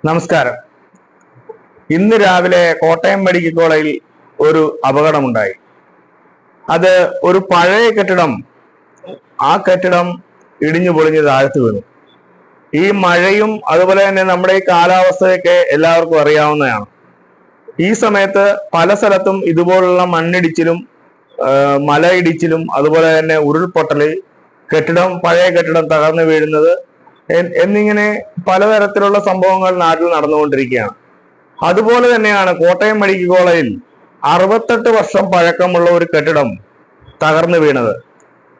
നമസ്കാരം. ഇന്ന് രാവിലെ കോട്ടയം മെഡിക്കൽ കോളേജിൽ ഒരു അപകടമുണ്ടായി. അത് ഒരു പഴയ കെട്ടിടം, ആ കെട്ടിടം ഇടിഞ്ഞു പൊളിഞ്ഞ് താഴ്ത്തു വീണു. ഈ മഴയും അതുപോലെ തന്നെ നമ്മുടെ ഈ കാലാവസ്ഥയൊക്കെ എല്ലാവർക്കും അറിയാവുന്നതാണ്. ഈ സമയത്ത് പല സ്ഥലത്തും ഇതുപോലുള്ള മണ്ണിടിച്ചിലും മലയിടിച്ചിലും അതുപോലെ തന്നെ ഉരുൾപൊട്ടല്, പഴയ കെട്ടിടം തകർന്നു വീഴുന്നത് എന്നിങ്ങനെ പലതരത്തിലുള്ള സംഭവങ്ങൾ നാട്ടിൽ നടന്നുകൊണ്ടിരിക്കുകയാണ്. അതുപോലെ തന്നെയാണ് കോട്ടയം മെഡിക്കൽ കോളേജിൽ 68 വർഷം പഴക്കമുള്ള ഒരു കെട്ടിടം തകർന്നു വീണത്.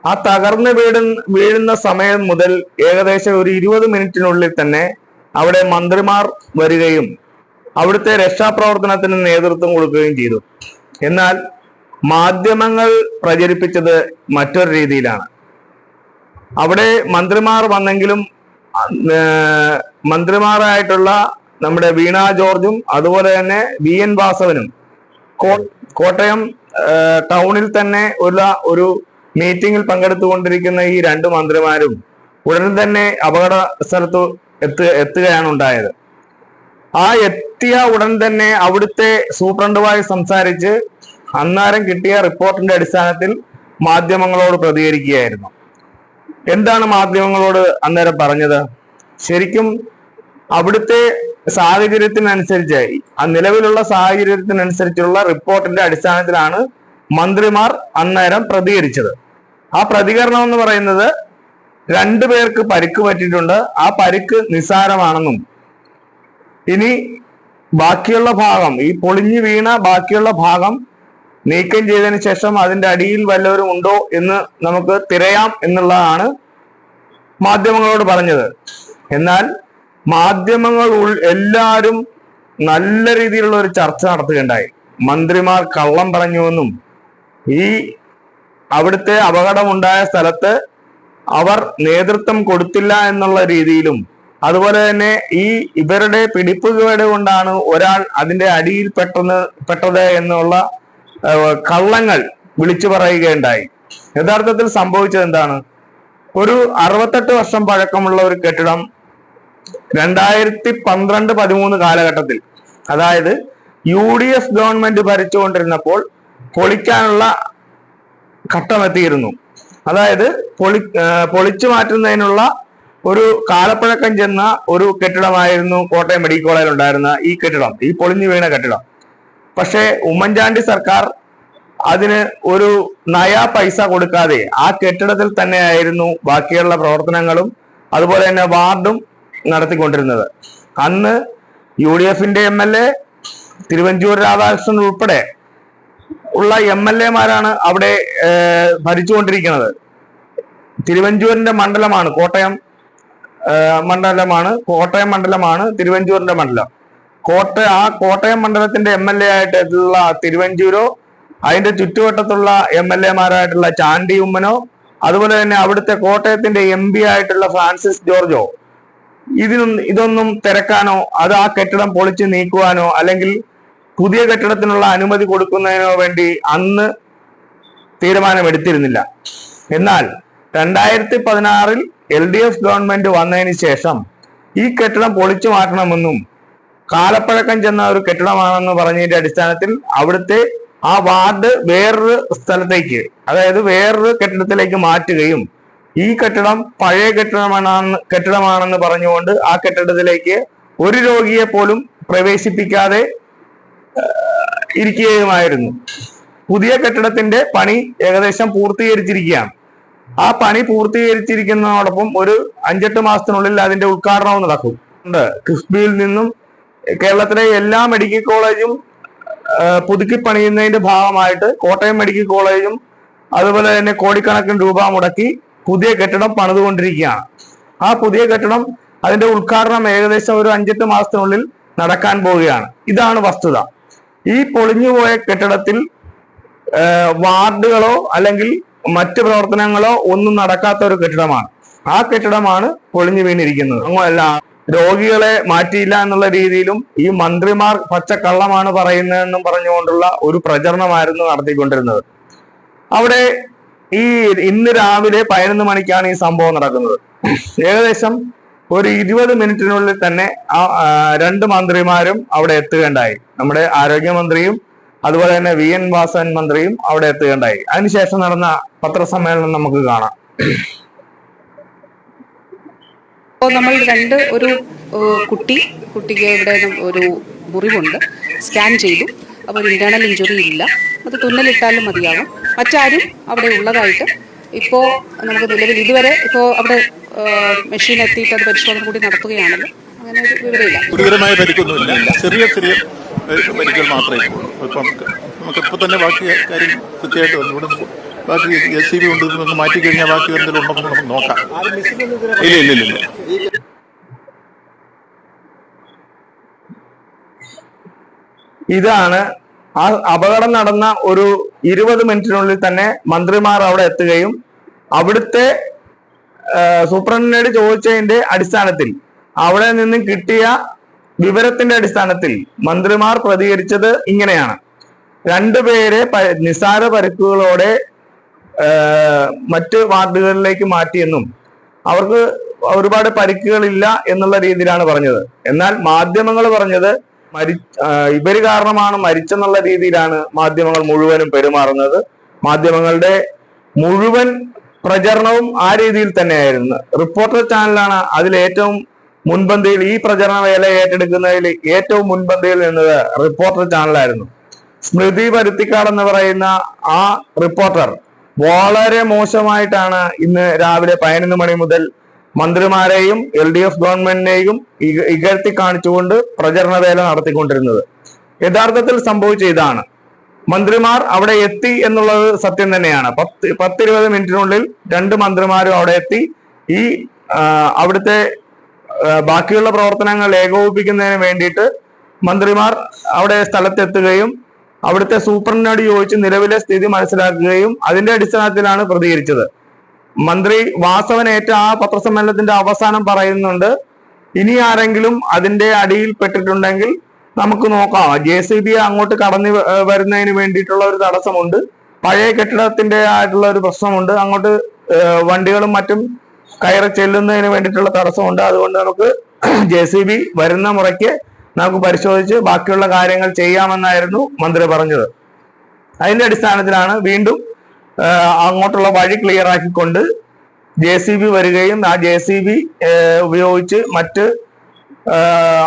ആ തകർന്നു വീഴുന്ന സമയം മുതൽ ഏകദേശം ഒരു 20 മിനിറ്റിനുള്ളിൽ തന്നെ അവിടെ മന്ത്രിമാർ വരികയും അവിടുത്തെ രക്ഷാപ്രവർത്തനത്തിന് നേതൃത്വം കൊടുക്കുകയും ചെയ്തു. എന്നാൽ മാധ്യമങ്ങൾ പ്രചരിപ്പിച്ചത് മറ്റൊരു രീതിയിലാണ്. അവിടെ മന്ത്രിമാർ വന്നെങ്കിലും മന്ത്രിമാരായിട്ടുള്ള നമ്മുടെ വീണ ജോർജും അതുപോലെ തന്നെ VN വാസവനും കോട്ടയം ടൗണിൽ തന്നെ ഉള്ള ഒരു മീറ്റിംഗിൽ പങ്കെടുത്തുകൊണ്ടിരിക്കുന്ന ഈ രണ്ട് മന്ത്രിമാരും ഉടൻ തന്നെ അപകട സ്ഥലത്ത് എത്തുകയാണ് ഉണ്ടായത്. ആ എത്തിയ ഉടൻ തന്നെ അവിടുത്തെ സൂപ്രണ്ടുമായി സംസാരിച്ച് അന്നേരം കിട്ടിയ റിപ്പോർട്ടിന്റെ അടിസ്ഥാനത്തിൽ മാധ്യമങ്ങളോട് പ്രതികരിക്കുകയായിരുന്നു. എന്താണ് മാധ്യമങ്ങളോട് അന്നേരം പറഞ്ഞത്? ശരിക്കും അവിടുത്തെ സാഹചര്യത്തിനനുസരിച്ച്, ആ നിലവിലുള്ള സാഹചര്യത്തിനനുസരിച്ചുള്ള റിപ്പോർട്ടിന്റെ അടിസ്ഥാനത്തിലാണ് മന്ത്രിമാർ അന്നേരം പ്രതികരിച്ചത്. ആ പ്രതികരണം എന്ന് പറയുന്നത് 2 പേർക്ക് പരിക്ക് പറ്റിയിട്ടുണ്ട്, ആ പരിക്ക് നിസ്സാരമാണെന്നും ഇനി ബാക്കിയുള്ള ഭാഗം, ഈ പൊളിഞ്ഞു വീണ ബാക്കിയുള്ള ഭാഗം നീക്കം ചെയ്തതിന് ശേഷം അതിന്റെ അടിയിൽ വല്ലവരും ഉണ്ടോ എന്ന് നമുക്ക് തിരയാം എന്നുള്ളതാണ് മാധ്യമങ്ങളോട് പറഞ്ഞത്. എന്നാൽ മാധ്യമങ്ങൾ എല്ലാവരും നല്ല രീതിയിലുള്ള ഒരു ചർച്ച നടത്തുകയുണ്ടായി. മന്ത്രിമാർ കള്ളം പറഞ്ഞുവെന്നും ഈ അവിടുത്തെ അപകടമുണ്ടായ സ്ഥലത്ത് അവർ നേതൃത്വം കൊടുത്തില്ല എന്നുള്ള രീതിയിലും അതുപോലെ തന്നെ ഇവരുടെ പിടിപ്പുകേട് കൊണ്ടാണ് ഒരാൾ അതിന്റെ അടിയിൽ പെട്ടത് എന്നുള്ള കള്ളങ്ങൾ വിളിച്ചു പറയുകയുണ്ടായി. യഥാർത്ഥത്തിൽ സംഭവിച്ചത് എന്താണ്? ഒരു 68 വർഷം പഴക്കമുള്ള ഒരു കെട്ടിടം 2012-13 കാലഘട്ടത്തിൽ, അതായത് UDF ഗവൺമെന്റ് ഭരിച്ചുകൊണ്ടിരുന്നപ്പോൾ പൊളിക്കാനുള്ള ഘട്ടമെത്തിയിരുന്നു. അതായത് പൊളിച്ചു മാറ്റുന്നതിനുള്ള ഒരു കാലപ്പഴക്കം ചെന്ന ഒരു കെട്ടിടമായിരുന്നു കോട്ടയം മെഡിക്കൽ കോളേജിൽ ഉണ്ടായിരുന്ന ഈ കെട്ടിടം, ഈ പൊളിഞ്ഞു വീണ കെട്ടിടം. പക്ഷേ ഉമ്മൻചാണ്ടി സർക്കാർ അതിന് ഒരു നയാ പൈസ കൊടുക്കാതെ ആ കെട്ടിടത്തിൽ തന്നെയായിരുന്നു ബാക്കിയുള്ള പ്രവർത്തനങ്ങളും അതുപോലെ തന്നെ വാർഡും നടത്തിക്കൊണ്ടിരുന്നത്. അന്ന് UDFന്റെ MLA തിരുവഞ്ചൂർ രാധാകൃഷ്ണൻ ഉൾപ്പെടെ ഉള്ള MLA-മാരാണ് അവിടെ ഭരിച്ചുകൊണ്ടിരിക്കുന്നത്. തിരുവഞ്ചൂരിന്റെ മണ്ഡലമാണ് കോട്ടയം മണ്ഡലമാണ് തിരുവഞ്ചൂരിന്റെ മണ്ഡലം. കോട്ടയം മണ്ഡലത്തിന്റെ MLA ആയിട്ടുള്ള തിരുവഞ്ചൂരോ അതിന്റെ ചുറ്റുവട്ടത്തുള്ള MLA-മാരായിട്ടുള്ള ചാണ്ടി ഉമ്മനോ അതുപോലെ തന്നെ അവിടുത്തെ കോട്ടയത്തിന്റെ MP ആയിട്ടുള്ള ഫ്രാൻസിസ് ജോർജോ ഇതൊന്നും തിരക്കാനോ അത് ആ കെട്ടിടം പൊളിച്ച് നീക്കുവാനോ അല്ലെങ്കിൽ പുതിയ കെട്ടിടത്തിനുള്ള അനുമതി കൊടുക്കുന്നതിനോ വേണ്ടി അന്ന് തീരുമാനമെടുത്തിരുന്നില്ല. എന്നാൽ 2016-ൽ LDF ഗവൺമെന്റ് വന്നതിന് ശേഷം ഈ കെട്ടിടം പൊളിച്ചു മാറ്റണമെന്നും കാലപ്പഴക്കം ചെന്ന ഒരു കെട്ടിടമാണെന്ന് പറഞ്ഞതിന്റെ അടിസ്ഥാനത്തിൽ അവിടുത്തെ ആ വാർഡ് വേറൊരു സ്ഥലത്തേക്ക്, അതായത് വേറൊരു കെട്ടിടത്തിലേക്ക് മാറ്റുകയും ഈ കെട്ടിടം പഴയ കെട്ടിടമാണെന്ന് പറഞ്ഞുകൊണ്ട് ആ കെട്ടിടത്തിലേക്ക് ഒരു രോഗിയെ പോലും പ്രവേശിപ്പിക്കാതെ ഇരിക്കുകയുമായിരുന്നു. പുതിയ കെട്ടിടത്തിന്റെ പണി ഏകദേശം പൂർത്തീകരിച്ചിരിക്കുകയാണ്. ആ പണി പൂർത്തീകരിച്ചിരിക്കുന്നതോടൊപ്പം ഒരു 5-8 മാസത്തിനുള്ളിൽ അതിന്റെ ഉദ്ഘാടനവും നടക്കും. കിഫ്ബിയിൽ നിന്നും കേരളത്തിലെ എല്ലാ മെഡിക്കൽ കോളേജും പുതുക്കി പണിയുന്നതിന്റെ ഭാഗമായിട്ട് കോട്ടയം മെഡിക്കൽ കോളേജും അതുപോലെ തന്നെ കോടിക്കണക്കിന് രൂപ മുടക്കി പുതിയ കെട്ടിടം പണിതുകൊണ്ടിരിക്കുകയാണ്. ആ പുതിയ കെട്ടിടം അതിന്റെ ഉദ്ഘാടനം ഏകദേശം ഒരു 5-8 മാസത്തിനുള്ളിൽ നടക്കാൻ പോവുകയാണ്. ഇതാണ് വസ്തുത. ഈ പൊളിഞ്ഞുപോയ കെട്ടിടത്തിൽ വാർഡുകളോ അല്ലെങ്കിൽ മറ്റ് പ്രവർത്തനങ്ങളോ ഒന്നും നടക്കാത്ത ഒരു കെട്ടിടമാണ്. ആ കെട്ടിടമാണ് പൊളിഞ്ഞു വീണിരിക്കുന്നത്. അല്ല, രോഗികളെ മാറ്റിയില്ല എന്നുള്ള രീതിയിലും ഈ മന്ത്രിമാർ പച്ചക്കള്ളമാണ് പറയുന്നതെന്നും പറഞ്ഞുകൊണ്ടുള്ള ഒരു പ്രചരണമായിരുന്നു നടത്തിക്കൊണ്ടിരുന്നത്. അവിടെ ഇന്ന് രാവിലെ 11 മണിക്കാണ് ഈ സംഭവം നടക്കുന്നത്. ഏകദേശം ഒരു 20 മിനിറ്റിനുള്ളിൽ തന്നെ രണ്ട് മന്ത്രിമാരും അവിടെ എത്തുകയുണ്ടായി. നമ്മുടെ ആരോഗ്യമന്ത്രിയും അതുപോലെ തന്നെ VN വാസവൻ മന്ത്രിയും അവിടെ എത്തുകയുണ്ടായി. അതിനുശേഷം നടന്ന പത്രസമ്മേളനം നമുക്ക് കാണാം. നമ്മൾ ഒരു കുട്ടിക്ക് ഇവിടെ ഒരു മുറിവുണ്ട്, സ്കാൻ ചെയ്തു. അപ്പോൾ ഒരു ഇന്റേണൽ ഇഞ്ചുറി ഇല്ല, അത് തുന്നലിട്ടാലും മതിയാകും. മറ്റാരും അവിടെ ഉള്ളതായിട്ട് ഇപ്പോൾ നമുക്ക് നിലവിൽ ഇതുവരെ അവിടെ മെഷീൻ എത്തിയിട്ട് അത് പരിശോധന കൂടി നടത്തുകയാണല്ലോ, അങ്ങനെ ഒരു വിവരമില്ല. ഗുരുതരമായ പരിക്കൊന്നുമില്ല, ചെറിയ പരിക്കുകൾ മാത്രമേ ഉള്ളൂ. ഇപ്പം നമുക്കിപ്പോൾ തന്നെ ബാക്കി കാര്യം കൃത്യമായിട്ട് വന്നു. ഇവിടെ ബാക്കി SCB കൊണ്ട് നമുക്ക് മാറ്റി കഴിഞ്ഞാൽ ബാക്കി എന്തെങ്കിലും ഉണ്ടോ നമുക്ക് നോക്കാം. ഇല്ല. ഇതാണ് ആ അപകടം നടന്ന ഒരു 20 മിനിറ്റിനുള്ളിൽ തന്നെ മന്ത്രിമാർ അവിടെ എത്തുകയും അവിടുത്തെ സൂപ്രണ്ടിനോട് ചോദിച്ചതിന്റെ അടിസ്ഥാനത്തിൽ അവിടെ നിന്നും കിട്ടിയ വിവരത്തിന്റെ അടിസ്ഥാനത്തിൽ മന്ത്രിമാർ പ്രതികരിച്ചത് ഇങ്ങനെയാണ്. രണ്ടുപേരെ നിസ്സാര പരിക്കുകളോടെ മറ്റ് വാർഡുകളിലേക്ക് മാറ്റിയെന്നും അവർക്ക് ഒരുപാട് പരിക്കുകളില്ല എന്നുള്ള രീതിയിലാണ് പറഞ്ഞത്. എന്നാൽ മാധ്യമങ്ങൾ പറഞ്ഞത് ഇവര് കാരണമാണ് മരിച്ചെന്നുള്ള രീതിയിലാണ് മാധ്യമങ്ങൾ മുഴുവനും പെരുമാറുന്നത്. മാധ്യമങ്ങളുടെ മുഴുവൻ പ്രചരണവും ആ രീതിയിൽ തന്നെയായിരുന്നു. റിപ്പോർട്ടർ ചാനലാണ് അതിൽ ഏറ്റവും മുൻപന്തിയിൽ, ഈ പ്രചരണ വേല ഏറ്റെടുക്കുന്നതിൽ ഏറ്റവും മുൻപന്തിയിൽ നിന്നത് റിപ്പോർട്ടർ ചാനലായിരുന്നു. സ്മൃതി പരുത്തിക്കാട് എന്ന് പറയുന്ന ആ റിപ്പോർട്ടർ വളരെ മോശമായിട്ടാണ് ഇന്ന് രാവിലെ 11 മണി മുതൽ മന്ത്രിമാരെയും LDF ഗവൺമെന്റിനെയും ഇകഴ്ത്തി കാണിച്ചുകൊണ്ട് പ്രചരണ വേല നടത്തിക്കൊണ്ടിരുന്നത്. യഥാർത്ഥത്തിൽ സംഭവിച്ച ഇതാണ്. മന്ത്രിമാർ അവിടെ എത്തി എന്നുള്ളത് സത്യം തന്നെയാണ്. 10-20 മിനിറ്റിനുള്ളിൽ രണ്ട് മന്ത്രിമാരും അവിടെ എത്തി. ഈ അവിടുത്തെ ബാക്കിയുള്ള പ്രവർത്തനങ്ങൾ ഏകോപിപ്പിക്കുന്നതിന് വേണ്ടിയിട്ട് മന്ത്രിമാർ അവിടെ സ്ഥലത്തെത്തുകയും അവിടുത്തെ സൂപ്രണ്ടിനോട് ചോദിച്ച് നിലവിലെ സ്ഥിതി മനസ്സിലാക്കുകയും അതിന്റെ അടിസ്ഥാനത്തിലാണ് പ്രതികരിച്ചത്. മന്ത്രി വാസവനേറ്റ ആ പത്രസമ്മേളനത്തിന്റെ അവസാനം പറയുന്നുണ്ട്, ഇനി ആരെങ്കിലും അതിന്റെ അടിയിൽ പെട്ടിട്ടുണ്ടെങ്കിൽ നമുക്ക് നോക്കാം. JCB അങ്ങോട്ട് കടന്നു വരുന്നതിന് വേണ്ടിയിട്ടുള്ള ഒരു തടസ്സമുണ്ട്, പഴയ കെട്ടിടത്തിന്റെ ആയിട്ടുള്ള ഒരു പ്രശ്നമുണ്ട്, അങ്ങോട്ട് വണ്ടികളും മറ്റും കയറി ചെല്ലുന്നതിന് വേണ്ടിയിട്ടുള്ള തടസ്സമുണ്ട്. അതുകൊണ്ട് നമുക്ക് JCB വരുന്ന മുറയ്ക്ക് നമുക്ക് പരിശോധിച്ച് ബാക്കിയുള്ള കാര്യങ്ങൾ ചെയ്യാമെന്നായിരുന്നു മന്ത്രി പറഞ്ഞത്. അതിന്റെ അടിസ്ഥാനത്തിലാണ് വീണ്ടും അങ്ങോട്ടുള്ള വഴി ക്ലിയർ ആക്കിക്കൊണ്ട് JCB വരികയും ആ JCB ഉപയോഗിച്ച് മറ്റ്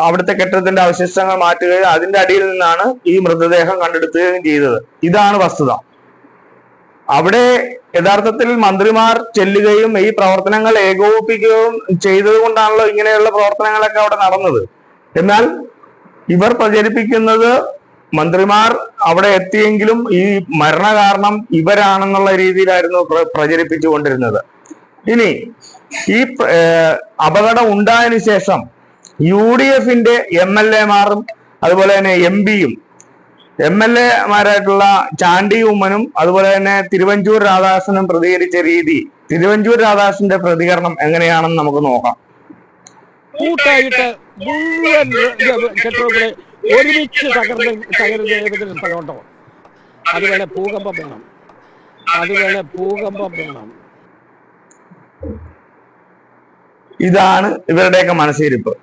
അവിടുത്തെ കെട്ടിടത്തിന്റെ അവശിഷ്ടങ്ങൾ മാറ്റുകയും അതിന്റെ അടിയിൽ നിന്നാണ് ഈ മൃതദേഹം കണ്ടെടുക്കുകയും ചെയ്തത്. ഇതാണ് വസ്തുത. അവിടെ യഥാർത്ഥത്തിൽ മന്ത്രിമാർ ചെല്ലുകയും ഈ പ്രവർത്തനങ്ങൾ ഏകോപിപ്പിക്കുകയും ചെയ്തത് കൊണ്ടാണല്ലോ ഇങ്ങനെയുള്ള പ്രവർത്തനങ്ങളൊക്കെ അവിടെ നടന്നത്. എന്നാൽ ഇവർ പ്രചരിപ്പിക്കുന്നത് മന്ത്രിമാർ അവിടെ എത്തിയെങ്കിലും ഈ മരണ കാരണം ഇവരാണെന്നുള്ള രീതിയിലായിരുന്നു പ്രചരിപ്പിച്ചുകൊണ്ടിരുന്നത്. ഇനി ഈ അപകടം ഉണ്ടായതിനു ശേഷം UDFന്റെ MLA-മാരും അതുപോലെ തന്നെ MP-യും MLA-മാരായിട്ടുള്ള ചാണ്ടി ഉമ്മനും അതുപോലെ തന്നെ തിരുവഞ്ചൂർ രാധാകൃഷ്ണനും പ്രതികരിച്ച രീതി, തിരുവഞ്ചൂർ രാധാകൃഷ്ണന്റെ പ്രതികരണം എങ്ങനെയാണെന്ന് നമുക്ക് നോക്കാം. കൂട്ടായിട്ട് മുഴുവൻ കെട്ടിടങ്ങളെ ഒരുമിച്ച് തകരുന്ന ഏതെങ്കിലും സ്ഥലമുണ്ടോ? അതുപോലെ ഭൂകമ്പം വേണം. ഇതാണ് ഇവരുടെയൊക്കെ മനസ്സിരിപ്പ്.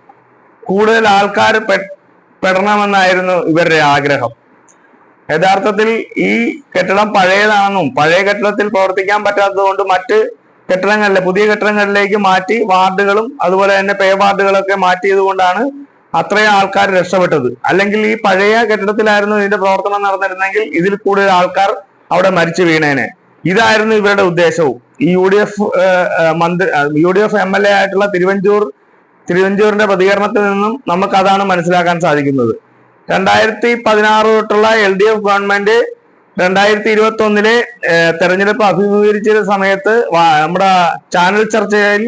കൂടുതൽ ആൾക്കാർ പെടണമെന്നായിരുന്നു ഇവരുടെ ആഗ്രഹം. യഥാർത്ഥത്തിൽ ഈ കെട്ടിടം പഴയതാണെന്നും പഴയ കെട്ടിടത്തിൽ പ്രവർത്തിക്കാൻ പറ്റാത്തത് കൊണ്ട് മറ്റ് കെട്ടിടങ്ങളിലെ പുതിയ കെട്ടിടങ്ങളിലേക്ക് മാറ്റി വാർഡുകളും അതുപോലെ തന്നെ പേ വാർഡുകളൊക്കെ മാറ്റിയത് കൊണ്ടാണ് അത്രയും ആൾക്കാർ രക്ഷപ്പെട്ടത്. അല്ലെങ്കിൽ ഈ പഴയ കെട്ടിടത്തിലായിരുന്നു ഇതിന്റെ പ്രവർത്തനം നടന്നിരുന്നെങ്കിൽ ഇതിൽ കൂടുതൽ ആൾക്കാർ അവിടെ മരിച്ചു വീണേനെ. ഇതായിരുന്നു ഇവരുടെ ഉദ്ദേശവും. ഈ UDF MLA ആയിട്ടുള്ള തിരുവഞ്ചൂരിന്റെ പ്രതികരണത്തിൽ നിന്നും നമുക്ക് അതാണ് മനസ്സിലാക്കാൻ സാധിക്കുന്നത്. 2016 തൊട്ടുള്ള LDF ഗവൺമെന്റ് 2021 തെരഞ്ഞെടുപ്പ് അഭിമുഖീകരിച്ച സമയത്ത് നമ്മുടെ ചാനൽ ചർച്ചയിൽ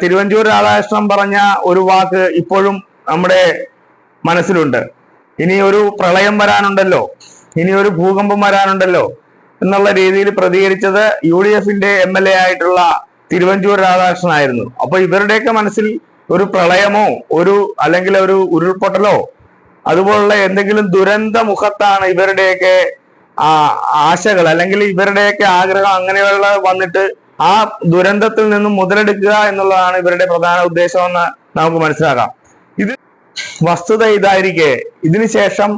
തിരുവഞ്ചൂർ രാധാകൃഷ്ണൻ പറഞ്ഞ ഒരു വാക്ക് ഇപ്പോഴും നമ്മുടെ മനസ്സിലുണ്ട്. ഇനി ഒരു പ്രളയം വരാനുണ്ടല്ലോ, ഇനി ഒരു ഭൂകമ്പം വരാനുണ്ടല്ലോ എന്നുള്ള രീതിയിൽ പ്രതികരിച്ചത് UDFന്റെ MLA ആയിട്ടുള്ള തിരുവഞ്ചൂർ രാധാകൃഷ്ണൻ ആയിരുന്നു. അപ്പൊ ഇവരുടെയൊക്കെ മനസ്സിൽ ഒരു പ്രളയമോ അല്ലെങ്കിൽ ഒരു ഉരുൾപൊട്ടലോ അതുപോലുള്ള എന്തെങ്കിലും ദുരന്ത മുഖത്താണ് ഇവരുടെയൊക്കെ ആശകൾ അല്ലെങ്കിൽ ഇവരുടെയൊക്കെ ആഗ്രഹം അങ്ങനെയുള്ള വന്നിട്ട് ആ ദുരന്തത്തിൽ നിന്നും മുതലെടുക്കുക എന്നുള്ളതാണ് ഇവരുടെ പ്രധാന ഉദ്ദേശമെന്ന് നമുക്ക് മനസ്സിലാക്കാം. ഇത് വസ്തുത ഇതായിരിക്കെ ഇതിനുശേഷം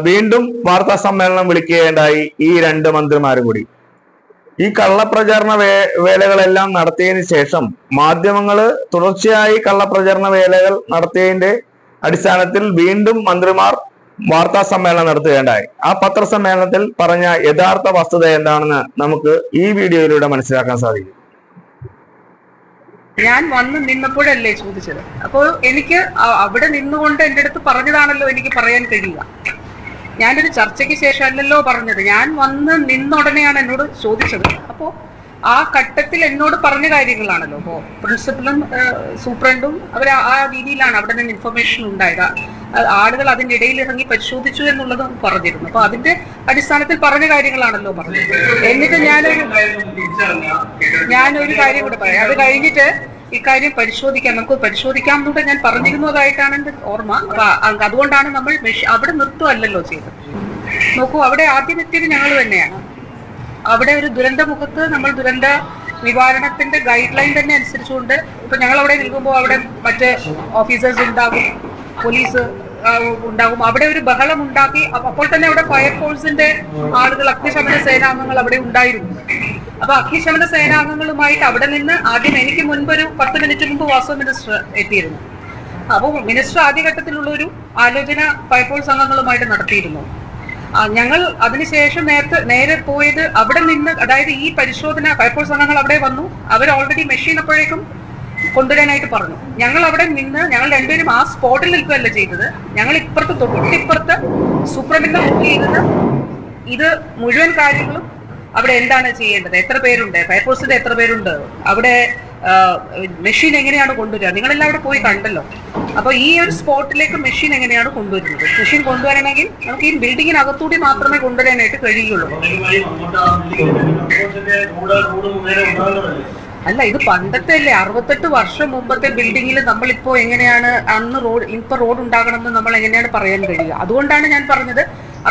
വീണ്ടും വാർത്താ സമ്മേളനം വിളിക്കുകയുണ്ടായി ഈ രണ്ട് മന്ത്രിമാരും കൂടി. ഈ കള്ളപ്രചാരണ വേലകളെല്ലാം നടത്തിയതിനു ശേഷം മാധ്യമങ്ങള് തുടർച്ചയായി കള്ളപ്രചാരണ വേലകൾ നടത്തിയതിന്റെ അടിസ്ഥാനത്തിൽ വീണ്ടും മന്ത്രിമാർ വാർത്താ സമ്മേളനം നടത്തുകയുണ്ടായി. ആ പത്രസമ്മേളനത്തിൽ പറഞ്ഞ യഥാർത്ഥ വസ്തുത എന്താണെന്ന് നമുക്ക് ഈ വീഡിയോയിലൂടെ മനസ്സിലാക്കാൻ സാധിക്കും. ഞാൻ വന്ന് നിന്നപ്പോഴല്ലേ ചോദിച്ചത്. അപ്പോൾ എനിക്ക് അവിടെ നിന്നുകൊണ്ട് എൻ്റെ അടുത്ത് പറഞ്ഞതാണല്ലോ എനിക്ക് പറയാൻ കഴിയുക. ഞാനൊരു ചർച്ചയ്ക്ക് ശേഷം അല്ലല്ലോ പറഞ്ഞത്. ഞാൻ വന്ന് നിന്നുടനെയാണ് എന്നോട് ചോദിച്ചത്. അപ്പോൾ ആ ഘട്ടത്തിൽ എന്നോട് പറഞ്ഞ കാര്യങ്ങളാണല്ലോ. അപ്പോൾ പ്രിൻസിപ്പലും സൂപ്രണ്ടും അവർ ആ രീതിയിലാണ് അവിടെ നിന്ന് ഇൻഫർമേഷൻ ഉണ്ടായത്. ആളുകൾ അതിൻ്റെ ഇടയിൽ ഇറങ്ങി പരിശോധിച്ചു എന്നുള്ളതും പറഞ്ഞിരുന്നു. അപ്പൊ അതിന്റെ അടിസ്ഥാനത്തിൽ പറഞ്ഞ കാര്യങ്ങളാണല്ലോ പറഞ്ഞത്. എന്നിട്ട് ഞാനൊരു കാര്യം കൂടെ പറയാം. അത് കഴിഞ്ഞിട്ട് ഇക്കാര്യം പരിശോധിക്കാം, നമുക്ക് പരിശോധിക്കാം എന്നൂടെ ഞാൻ പറഞ്ഞിരുന്നതായിട്ടാണ് എൻ്റെ ഓർമ്മ. അപ്പൊ അതുകൊണ്ടാണ് നമ്മൾ അവിടെ നിർത്തുമല്ലല്ലോ ചെയ്തത്. നോക്കൂ, അവിടെ ആദ്യം എത്തിയത് ഞങ്ങൾ തന്നെയാണ്. അവിടെ ഒരു ദുരന്ത മുഖത്ത് നമ്മൾ ദുരന്ത നിവാരണത്തിന്റെ ഗൈഡ് ലൈൻ തന്നെ അനുസരിച്ചുകൊണ്ട് ഇപ്പൊ ഞങ്ങൾ അവിടെ നിൽക്കുമ്പോൾ അവിടെ മറ്റ് ഓഫീസേഴ്സ് ഉണ്ടാകും, പോലീസ് ഉണ്ടാകും. അവിടെ ഒരു ബഹളം ഉണ്ടാക്കി. അപ്പോൾ തന്നെ അവിടെ ഫയർഫോഴ്സിന്റെ ആളുകൾ, അഗ്നിശമന സേനാംഗങ്ങൾ അവിടെ ഉണ്ടായിരുന്നു. അപ്പൊ അഗ്നിശമന സേനാംഗങ്ങളുമായിട്ട് അവിടെ നിന്ന് ആദ്യം എനിക്ക് മുൻപ് ഒരു 10 മിനിറ്റ് മുമ്പ് വാസു മിനിസ്റ്റർ എത്തിയിരുന്നു. അപ്പോൾ മിനിസ്റ്റർ ആദ്യഘട്ടത്തിലുള്ള ഒരു ആലോചന ഫയർഫോഴ്സ് അംഗങ്ങളുമായിട്ട് നടത്തിയിരുന്നു. ഞങ്ങൾ അതിനുശേഷം നേരെ പോയത് അവിടെ നിന്ന്, അതായത് ഈ പരിശോധന ഫയർഫോഴ്സ് അംഗങ്ങൾ അവിടെ വന്നു. അവർ ഓൾറെഡി മെഷീൻ അപ്പോഴേക്കും കൊണ്ടുവരാനായിട്ട് പറഞ്ഞു. ഞങ്ങൾ അവിടെ നിന്ന് ഞങ്ങൾ രണ്ടുപേരും ആ സ്പോട്ടിൽ നിൽക്കുകയല്ല ചെയ്തത്. ഞങ്ങൾ തൊട്ടിപ്പുറത്ത് സൂപ്രണ്ടിന്റെ മുന്നിൽ ഇരുന്ന് ഇത് മുഴുവൻ കാര്യങ്ങളും അവിടെ എന്താണ് ചെയ്യേണ്ടത്, എത്ര പേരുണ്ട്, ഫയർഫോഴ്സിന്റെ എത്ര പേരുണ്ട്, അവിടെ മെഷീൻ എങ്ങനെയാണ് കൊണ്ടുവരിക, നിങ്ങളെല്ലാം അവിടെ പോയി കണ്ടല്ലോ. അപ്പൊ ഈ ഒരു സ്പോട്ടിലേക്ക് മെഷീൻ എങ്ങനെയാണ് കൊണ്ടുവരുന്നത്, മെഷീൻ കൊണ്ടുവരണമെങ്കിൽ നമുക്ക് ഈ ബിൽഡിങ്ങിനകത്തൂടി മാത്രമേ കൊണ്ടുവരാനായിട്ട് കഴിയുള്ളൂ. അല്ല, ഇത് പണ്ടത്തെ അല്ലേ, 68 വർഷം മുമ്പത്തെ ബിൽഡിങ്ങിൽ നമ്മളിപ്പോ എങ്ങനെയാണ് അന്ന് റോഡ് ഉണ്ടാകണമെന്ന് നമ്മൾ എങ്ങനെയാണ് പറയാൻ കഴിയുക? അതുകൊണ്ടാണ് ഞാൻ പറഞ്ഞത്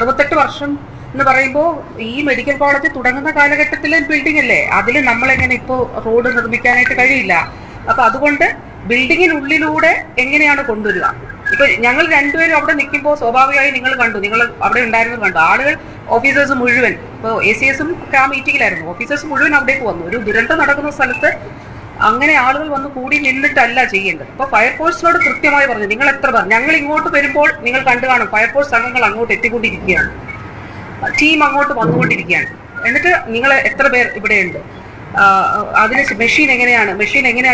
68 വർഷം എന്ന് പറയുമ്പോൾ ഈ മെഡിക്കൽ കോളേജ് തുടങ്ങുന്ന കാലഘട്ടത്തിലെ ബിൽഡിംഗ് അല്ലേ, അതിൽ നമ്മളെങ്ങനെ ഇപ്പോൾ റോഡ് നിർമ്മിക്കാനായിട്ട് കഴിയില്ല. അപ്പൊ അതുകൊണ്ട് ബിൽഡിങ്ങിനുള്ളിലൂടെ എങ്ങനെയാണ് കൊണ്ടുവരിക? ഇപ്പൊ ഞങ്ങൾ രണ്ടുപേരും അവിടെ നിൽക്കുമ്പോൾ സ്വാഭാവികമായി നിങ്ങൾ കണ്ടു, നിങ്ങൾ അവിടെ ഉണ്ടായിരുന്നത് കണ്ടു. ആളുകൾ, ഓഫീസേഴ്സ് മുഴുവൻ, ഇപ്പോൾ ACSും ആ മീറ്റിംഗിലായിരുന്നു, ഓഫീസേഴ്സ് മുഴുവൻ അവിടേക്ക് വന്നു. ഒരു ദുരന്തം നടക്കുന്ന സ്ഥലത്ത് അങ്ങനെ ആളുകൾ വന്ന് കൂടി നിന്നിട്ടല്ല ചെയ്യേണ്ടത്. അപ്പൊ ഫയർഫോഴ്സിനോട് കൃത്യമായി പറഞ്ഞു, നിങ്ങൾ എത്ര പേർ, ഞങ്ങൾ ഇങ്ങോട്ട് വരുമ്പോൾ നിങ്ങൾ കണ്ടു കാണും, ഫയർഫോഴ്സ് അംഗങ്ങൾ അങ്ങോട്ട് എത്തിക്കൊണ്ടിരിക്കുകയാണ്, ടീം അങ്ങോട്ട് വന്നുകൊണ്ടിരിക്കുകയാണ്. എന്നിട്ട് നിങ്ങൾ എത്ര പേർ ഇവിടെയുണ്ട്, അതിന് മെഷീൻ എങ്ങനെയാണ്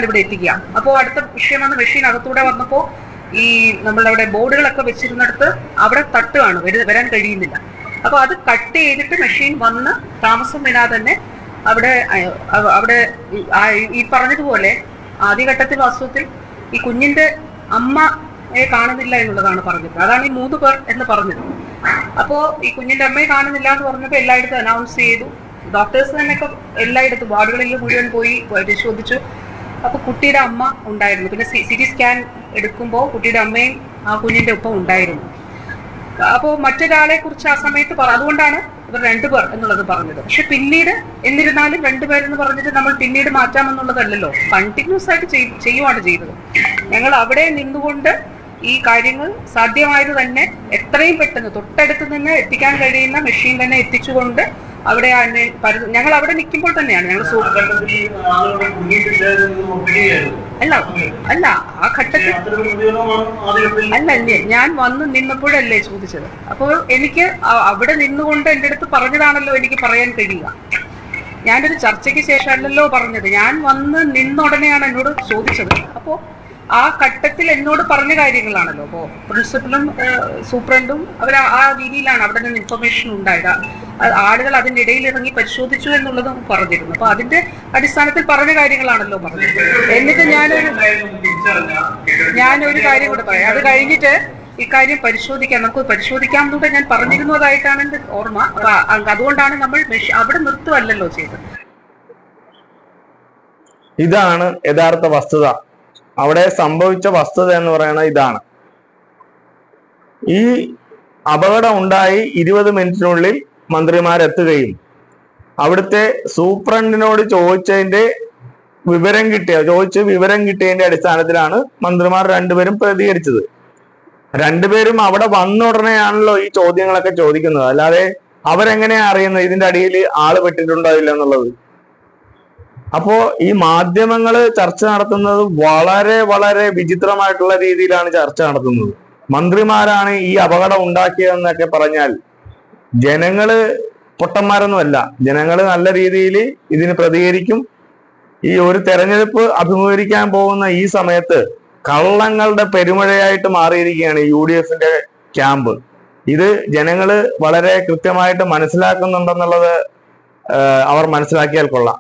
ഇവിടെ എത്തിക്കുക? അപ്പോൾ അടുത്ത വിഷയമാണ് മെഷീൻ അകത്തൂടെ വന്നപ്പോൾ ഈ നമ്മളവിടെ ബോർഡുകളൊക്കെ വെച്ചിരുന്നിടത്ത് അവിടെ തട്ടുകയാണ്, വരാൻ കഴിയുന്നില്ല. അപ്പൊ അത് കട്ട് ചെയ്തിട്ട് മെഷീൻ വന്ന് താമസം വിനാ തന്നെ അവിടെ ഈ പറഞ്ഞതുപോലെ ആദ്യഘട്ടത്തിൽ വാസ്തവത്തിൽ ഈ കുഞ്ഞിന്റെ അമ്മയെ കാണുന്നില്ല എന്നുള്ളതാണ് പറഞ്ഞത്. അതാണ് ഈ 3 പേർ എന്ന് പറഞ്ഞത്. അപ്പോ ഈ കുഞ്ഞിന്റെ അമ്മയെ കാണുന്നില്ല എന്ന് പറഞ്ഞപ്പോൾ എല്ലായിടത്തും അനൗൺസ് ചെയ്തു. ഡോക്ടേഴ്സ് തന്നെയൊക്കെ എല്ലായിടത്തും വാർഡുകളിൽ മുഴുവൻ പോയി പരിശോധിച്ചു. അപ്പൊ കുട്ടിയുടെ അമ്മ ഉണ്ടായിരുന്നു. പിന്നെ CT സ്കാൻ എടുക്കുമ്പോൾ കുട്ടിയുടെ അമ്മയും ആ കുഞ്ഞിന്റെ ഒപ്പം ഉണ്ടായിരുന്നു. അപ്പോൾ മറ്റൊരാളെ കുറിച്ച് ആ സമയത്ത് അതുകൊണ്ടാണ് ഇവർ 2 പേർ എന്നുള്ളത് പറഞ്ഞത്. പക്ഷെ പിന്നീട് എന്നിരുന്നാലും 2 പേരെന്ന് പറഞ്ഞിട്ട് നമ്മൾ പിന്നീട് മാറ്റാമെന്നുള്ളതല്ലല്ലോ, കണ്ടിന്യൂസ് ആയിട്ട് ചെയ്യുവാണ് ചെയ്തത്. ഞങ്ങൾ അവിടെ നിന്നുകൊണ്ട് ഈ കാര്യങ്ങൾ സാധ്യമായത് തന്നെ എത്രയും പെട്ടെന്ന് തൊട്ടടുത്ത് നിന്ന് എത്തിക്കാൻ കഴിയുന്ന മെഷീൻ തന്നെ എത്തിച്ചുകൊണ്ട് അവിടെ ഞങ്ങൾ അവിടെ നിൽക്കുമ്പോൾ തന്നെയാണ് ഞങ്ങൾ അല്ല ആ ഘട്ടത്തിൽ അല്ലേ ഞാൻ വന്ന് നിന്നപ്പോഴല്ലേ ചോദിച്ചത്. അപ്പോൾ എനിക്ക് അവിടെ നിന്നുകൊണ്ട് എൻ്റെ അടുത്ത് പറഞ്ഞതാണല്ലോ എനിക്ക് പറയാൻ കഴിയുക. ഞാനൊരു ചർച്ചയ്ക്ക് ശേഷം അല്ലല്ലോ പറഞ്ഞത്. ഞാൻ വന്ന് നിന്നുടനെയാണ് എന്നോട് ചോദിച്ചത്. അപ്പോൾ ആ ഘട്ടത്തിൽ എന്നോട് പറഞ്ഞ കാര്യങ്ങളാണല്ലോ. അപ്പോൾ പ്രിൻസിപ്പലും സൂപ്രണ്ടും അവർ ആ രീതിയിലാണ് അവിടെ നിന്ന് ഇൻഫർമേഷൻ ഉണ്ടായത്. ആളുകൾ അതിൻ്റെ ഇടയിൽ ഇറങ്ങി പരിശോധിച്ചു എന്നുള്ളതും പറഞ്ഞിരുന്നു. അപ്പൊ അതിന്റെ അടിസ്ഥാനത്തിൽ പറഞ്ഞ കാര്യങ്ങളാണല്ലോ പറഞ്ഞത്. എന്നിട്ട് ഞാനൊരു കാര്യം കൂടെ പറയാം. അത് കഴിഞ്ഞിട്ട് ഇക്കാര്യം പരിശോധിക്കാം, നമുക്ക് പരിശോധിക്കാം എന്നൂടെ ഞാൻ പറഞ്ഞിരുന്നതായിട്ടാണ് എൻ്റെ ഓർമ്മ. അപ്പൊ അതുകൊണ്ടാണ് നമ്മൾ അവിടെ നിർത്തുമല്ലല്ലോ ചെയ്തത്. ഇതാണ് യഥാർത്ഥ വസ്തുത. അവിടെ സംഭവിച്ച വസ്തുത എന്ന് പറയുന്നത് ഇതാണ്. ഈ അപകടം ഉണ്ടായി 20 മിനിറ്റിനുള്ളിൽ മന്ത്രിമാരെത്തുകയും അവിടുത്തെ സൂപ്രണ്ടിനോട് വിവരം കിട്ടിയതിന്റെ അടിസ്ഥാനത്തിലാണ് മന്ത്രിമാർ രണ്ടുപേരും പ്രതികരിച്ചത്. രണ്ടുപേരും അവിടെ വന്ന ഉടനെയാണല്ലോ ഈ ചോദ്യങ്ങളൊക്കെ ചോദിക്കുന്നത്. അല്ലാതെ അവരെങ്ങനെയാ അറിയുന്നത് ഇതിന്റെ അടിയിൽ ആള് പെട്ടിട്ടുണ്ടോ ഇല്ല എന്നുള്ളത്? അപ്പോ ഈ മാധ്യമങ്ങള് ചർച്ച നടത്തുന്നത് വളരെ വളരെ വിചിത്രമായിട്ടുള്ള രീതിയിലാണ് ചർച്ച നടത്തുന്നത്. മന്ത്രിമാരാണ് ഈ അപകടം ഉണ്ടാക്കിയതെന്നൊക്കെ പറഞ്ഞാൽ ജനങ്ങള് പൊട്ടന്മാരൊന്നുമല്ല. ജനങ്ങള് നല്ല രീതിയിൽ ഇതിന് പ്രതികരിക്കും. ഈ ഒരു തെരഞ്ഞെടുപ്പ് അഭിമുഖീകരിക്കാൻ പോകുന്ന ഈ സമയത്ത് കള്ളങ്ങളുടെ പെരുമഴയായിട്ട് മാറിയിരിക്കുകയാണ് UDFന്റെ ക്യാമ്പ്. ഇത് ജനങ്ങള് വളരെ കൃത്യമായിട്ട് മനസ്സിലാക്കുന്നുണ്ടെന്നുള്ളത് അവർ മനസ്സിലാക്കിയാൽ കൊള്ളാം.